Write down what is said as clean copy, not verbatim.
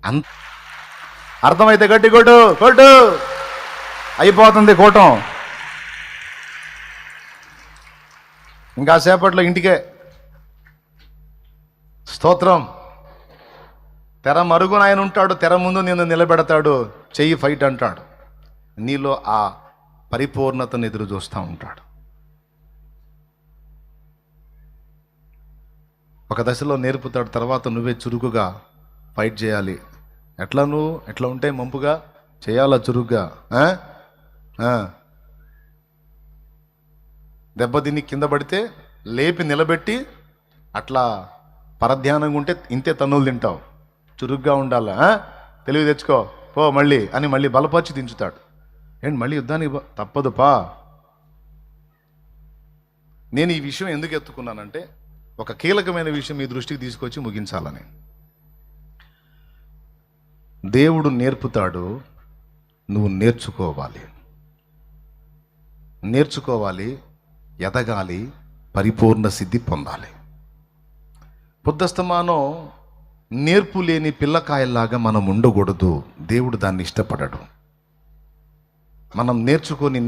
అంత అర్థమైతే గట్టి కొట్టు కొట్టు. అయిపోతుంది కూటం. ఇంకా సేపట్లో ఇంటికే. స్తోత్రం. తెర మరుగున ఆయన ఉంటాడు, తెర ముందు నిన్ను నిలబెడతాడు, చెయ్యి ఫైట్ అంటాడు. నీలో ఆ పరిపూర్ణతను ఎదురు చూస్తూ ఉంటాడు. ఒక దశలో నేర్పుతాడు, తర్వాత నువ్వే చురుకుగా ఫైట్ చేయాలి. ఎట్లా ఉంటే మంపుగా చేయాలా చురుగ్గా. దెబ్బతిని కింద పడితే లేపి నిలబెట్టి అట్లా పరధ్యానంగా ఉంటే ఇంతే తన్నులు తింటావు. చురుగ్గా ఉండాలా. తెలివి తెచ్చుకో పో మళ్ళీ అని మళ్ళీ బలపరిచి దించుతాడు. ఏంటి మళ్ళీ యుద్ధానికి తప్పదు పా. నేను ఈ విషయం ఎందుకు ఎత్తుకున్నానంటే ఒక కీలకమైన విషయం మీ దృష్టికి తీసుకొచ్చి ముగించాలని. దేవుడు నేర్పుతాడు, నువ్వు నేర్చుకోవాలి, ఎదగాలి, పరిపూర్ణ సిద్ధి పొందాలి. పొద్దస్తమానం నేర్పు లేని పిల్లకాయల్లాగా మనం ఉండకూడదు. దేవుడు దాన్ని ఇష్టపడడు. మనం నేర్చుకొని